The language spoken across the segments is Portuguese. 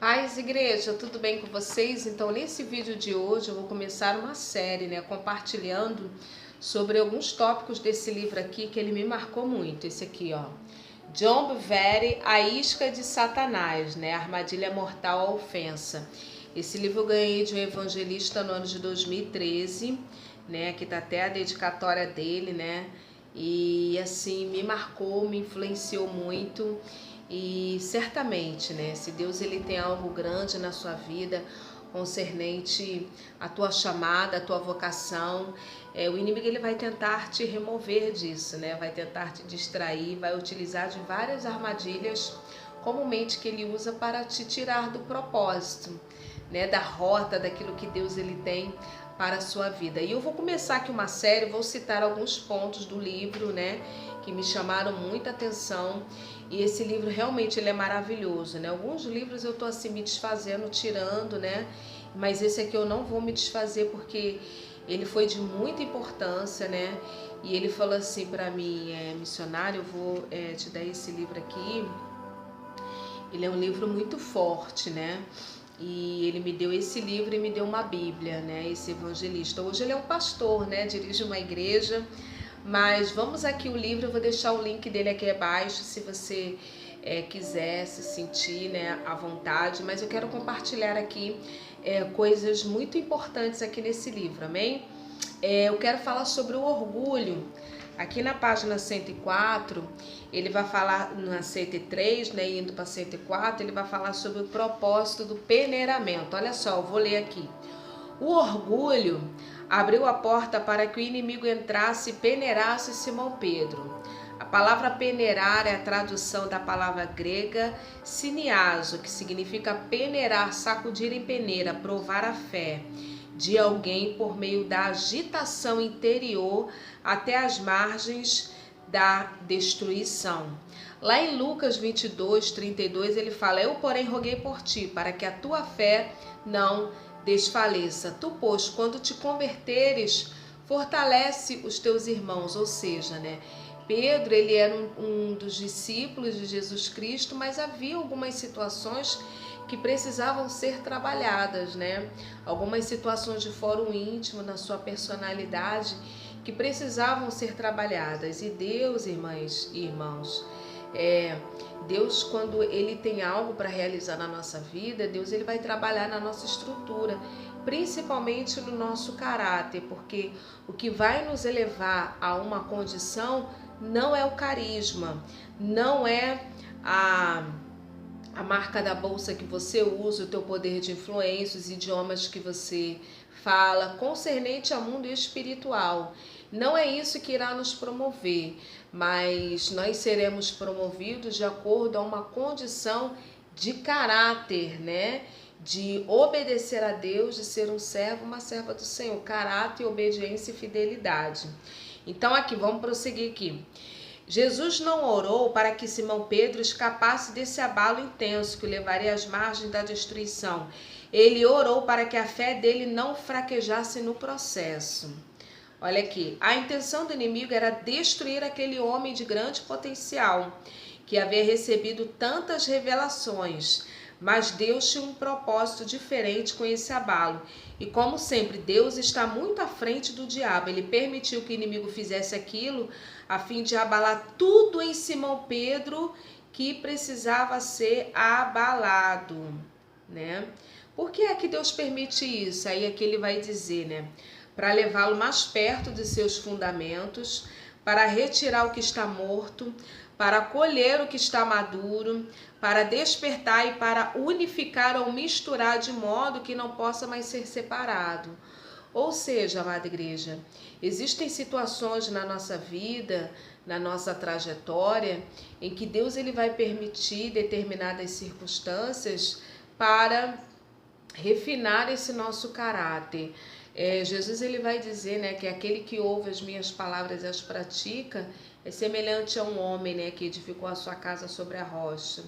Paz, igreja, tudo bem com vocês? Então, nesse vídeo de hoje eu vou começar uma série, compartilhando sobre alguns tópicos desse livro aqui que ele me marcou muito. Esse aqui, ó, John Bevere, A Isca de Satanás, A Armadilha Mortal à Ofensa. Esse livro eu ganhei de um evangelista no ano de 2013, Aqui tá até a dedicatória dele, E assim, me marcou, me influenciou muito. E certamente, se Deus ele tem algo grande na sua vida, concernente à tua chamada, à tua vocação, o inimigo ele vai tentar te remover disso, vai tentar te distrair, vai utilizar de várias armadilhas, comumente que ele usa para te tirar do propósito, da rota, daquilo que Deus ele tem para a sua vida. E eu vou começar aqui uma série, vou citar alguns pontos do livro, que me chamaram muita atenção. E esse livro realmente ele é maravilhoso, Alguns livros eu tô assim me desfazendo, tirando, Mas esse aqui eu não vou me desfazer porque ele foi de muita importância, E ele falou assim para mim, missionário, eu vou te dar esse livro aqui. Ele é um livro muito forte, E ele me deu esse livro e me deu uma Bíblia, esse evangelista. Hoje ele é um pastor, dirige uma igreja. Mas vamos aqui o livro, eu vou deixar o link dele aqui abaixo, se você quiser se sentir à vontade. Mas eu quero compartilhar aqui coisas muito importantes aqui nesse livro, amém? Eu quero falar sobre o orgulho. Aqui na página 104, ele vai falar, na 103, indo para 104, ele vai falar sobre o propósito do peneiramento. Olha só, eu vou ler aqui. O orgulho abriu a porta para que o inimigo entrasse e peneirasse Simão Pedro. A palavra peneirar é a tradução da palavra grega siniazo, que significa peneirar, sacudir em peneira, provar a fé de alguém por meio da agitação interior até as margens da destruição. Lá em Lucas 22:32 ele fala: eu, porém, roguei por ti, para que a tua fé não desfaleça. Tu, pois, quando te converteres, fortalece os teus irmãos. Ou seja, Pedro, ele era um dos discípulos de Jesus Cristo, mas havia algumas situações que precisavam ser trabalhadas, Algumas situações de fórum íntimo, na sua personalidade, que precisavam ser trabalhadas. E Deus, irmãs e irmãos, Deus, quando ele tem algo para realizar na nossa vida, Deus ele vai trabalhar na nossa estrutura, principalmente no nosso caráter, porque o que vai nos elevar a uma condição não é o carisma, não é a marca da bolsa que você usa, o teu poder de influência, os idiomas que você fala, concernente ao mundo espiritual. Não é isso que irá nos promover, mas nós seremos promovidos de acordo a uma condição de caráter, de obedecer a Deus, de ser um servo, uma serva do Senhor, caráter, obediência e fidelidade. Então aqui, vamos prosseguir aqui. Jesus não orou para que Simão Pedro escapasse desse abalo intenso que o levaria às margens da destruição. Ele orou para que a fé dele não fraquejasse no processo. Olha aqui, a intenção do inimigo era destruir aquele homem de grande potencial, que havia recebido tantas revelações, mas Deus tinha um propósito diferente com esse abalo. E como sempre, Deus está muito à frente do diabo. Ele permitiu que o inimigo fizesse aquilo a fim de abalar tudo em Simão Pedro que precisava ser abalado, Por que é que Deus permite isso? Aí aqui ele vai dizer, para levá-lo mais perto de seus fundamentos, para retirar o que está morto, para colher o que está maduro, para despertar e para unificar ou misturar de modo que não possa mais ser separado. Ou seja, amada igreja, existem situações na nossa vida, na nossa trajetória, em que Deus ele vai permitir determinadas circunstâncias para refinar esse nosso caráter. Jesus ele vai dizer, que aquele que ouve as minhas palavras e as pratica é semelhante a um homem, que edificou a sua casa sobre a rocha.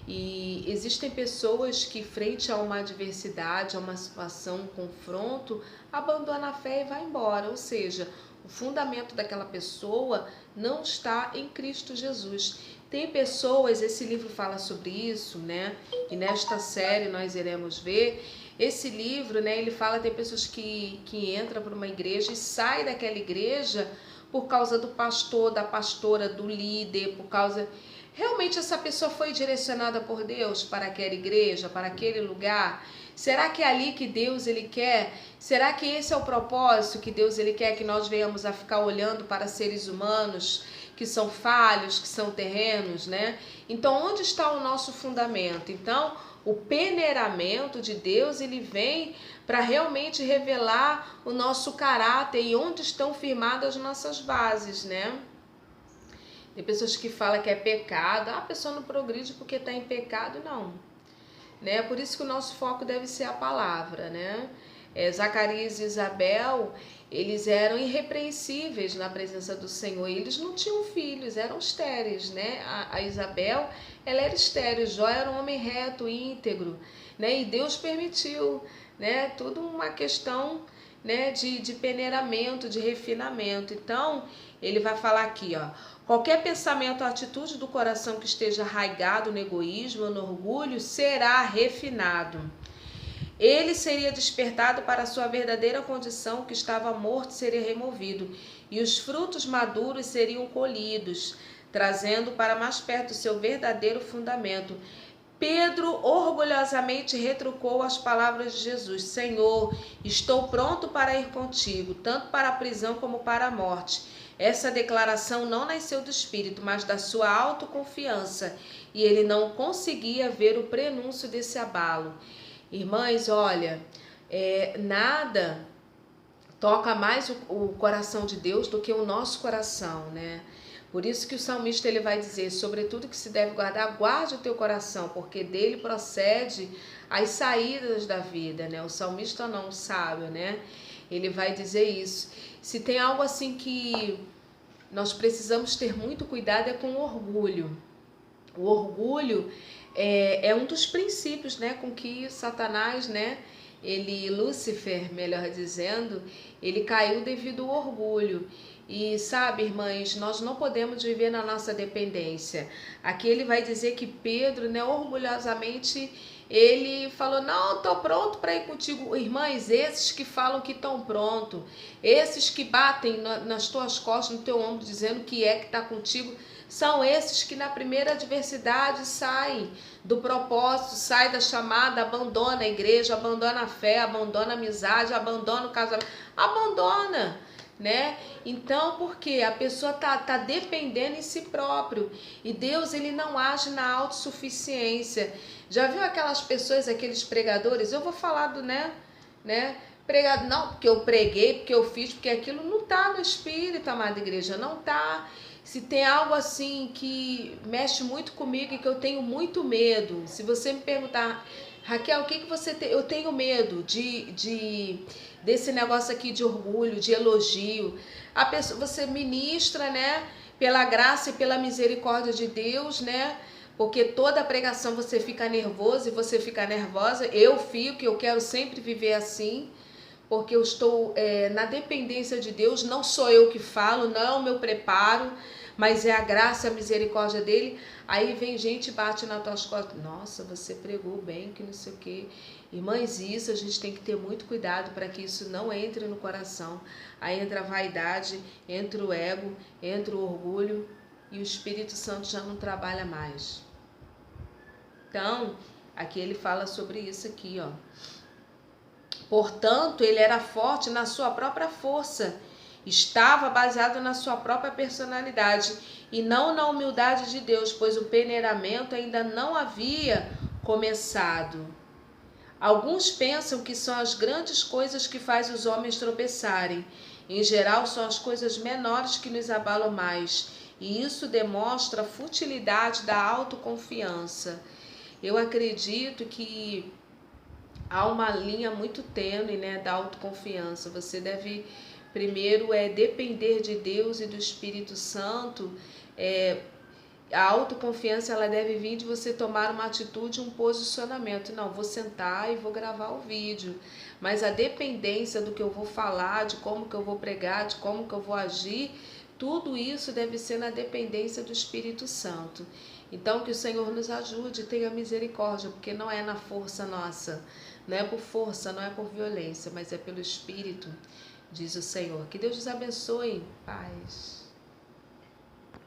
E existem pessoas que frente a uma adversidade, a uma situação, um confronto, abandonam a fé e vai embora. Ou seja, o fundamento daquela pessoa não está em Cristo Jesus. Tem pessoas, esse livro fala sobre isso, né? E nesta série nós iremos ver. Esse livro, né, ele fala, tem pessoas que entram para uma igreja e saem daquela igreja por causa do pastor, da pastora, do líder, por causa... Realmente essa pessoa foi direcionada por Deus para aquela igreja, para aquele lugar? Será que é ali que Deus ele quer? Será que esse é o propósito que Deus ele quer, que nós venhamos a ficar olhando para seres humanos que são falhos, que são terrenos, né? Então, onde está o nosso fundamento? Então, o peneiramento de Deus, ele vem para realmente revelar o nosso caráter e onde estão firmadas as nossas bases, né? Tem pessoas que falam que é pecado. A pessoa não progride porque está em pecado, não. Né? Por isso que o nosso foco deve ser a palavra, né? Zacarias e Isabel, eles eram irrepreensíveis na presença do Senhor. Eles não tinham filhos, eram estéreis, né? A Isabel, ela era estéril. Jó era um homem reto, íntegro, né? E Deus permitiu, né? Tudo uma questão, né? de peneiramento, de refinamento. Então, ele vai falar aqui, ó. Qualquer pensamento ou atitude do coração que esteja arraigado no egoísmo ou no orgulho será refinado. Ele seria despertado para a sua verdadeira condição, que estava morto seria removido, e os frutos maduros seriam colhidos, trazendo para mais perto o seu verdadeiro fundamento. Pedro orgulhosamente retrucou as palavras de Jesus: Senhor, estou pronto para ir contigo, tanto para a prisão como para a morte. Essa declaração não nasceu do espírito, mas da sua autoconfiança, e ele não conseguia ver o prenúncio desse abalo. Irmãs, olha, nada toca mais o coração de Deus do que o nosso coração, né? Por isso que o salmista ele vai dizer, sobretudo que se deve guardar, guarde o teu coração, porque dele procede as saídas da vida, né? O salmista não, o sábio, né? Ele vai dizer isso. Se tem algo assim que nós precisamos ter muito cuidado é com o orgulho. O orgulho é um dos princípios, né, com que Satanás, né, Lúcifer, melhor dizendo, ele caiu devido ao orgulho. E sabe, irmãs, nós não podemos viver na nossa dependência. Aqui ele vai dizer que Pedro, né, orgulhosamente, ele falou, não, estou pronto para ir contigo. Irmãs, esses que falam que estão prontos, esses que batem nas tuas costas, no teu ombro, dizendo que está contigo, são esses que na primeira adversidade saem do propósito, saem da chamada, abandona a igreja, abandona a fé, abandona a amizade, abandona o casamento, abandona, né? Então, porque a pessoa tá dependendo em si próprio, e Deus ele não age na autossuficiência. Já viu aquelas pessoas, aqueles pregadores? Eu vou falar do, né? Pregado, não, porque eu preguei, porque eu fiz, porque aquilo não tá no espírito, amada igreja, não tá. Se tem algo assim que mexe muito comigo e que eu tenho muito medo, se você me perguntar, Raquel, o que você tem? Eu tenho medo desse negócio aqui de orgulho, de elogio. A pessoa, você ministra, né? Pela graça e pela misericórdia de Deus, né? Porque toda pregação você fica nervoso e você fica nervosa. Eu fico, eu quero sempre viver assim, porque eu estou na dependência de Deus. Não sou eu que falo, não é o meu preparo, mas é a graça e a misericórdia dele. Aí vem gente e bate nas tuas costas. Nossa, você pregou bem, que não sei o quê. Irmãs, isso a gente tem que ter muito cuidado para que isso não entre no coração. Aí entra a vaidade, entra o ego, entra o orgulho e o Espírito Santo já não trabalha mais. Então, aqui ele fala sobre isso aqui, ó. Portanto, ele era forte na sua própria força, estava baseado na sua própria personalidade e não na humildade de Deus, pois o peneiramento ainda não havia começado. Alguns pensam que são as grandes coisas que fazem os homens tropeçarem. Em geral, são as coisas menores que nos abalam mais, e isso demonstra a futilidade da autoconfiança. Eu acredito que há uma linha muito tênue, né, da autoconfiança. Você deve primeiro depender de Deus e do Espírito Santo. A autoconfiança ela deve vir de você tomar uma atitude, um posicionamento. Não, vou sentar e vou gravar o vídeo. Mas a dependência do que eu vou falar, de como que eu vou pregar, de como que eu vou agir, Tudo isso deve ser na dependência do Espírito Santo. Então, que o Senhor nos ajude, tenha misericórdia, porque não é na força nossa, não é por força, não é por violência, mas é pelo Espírito, diz o Senhor. Que Deus nos abençoe. Paz.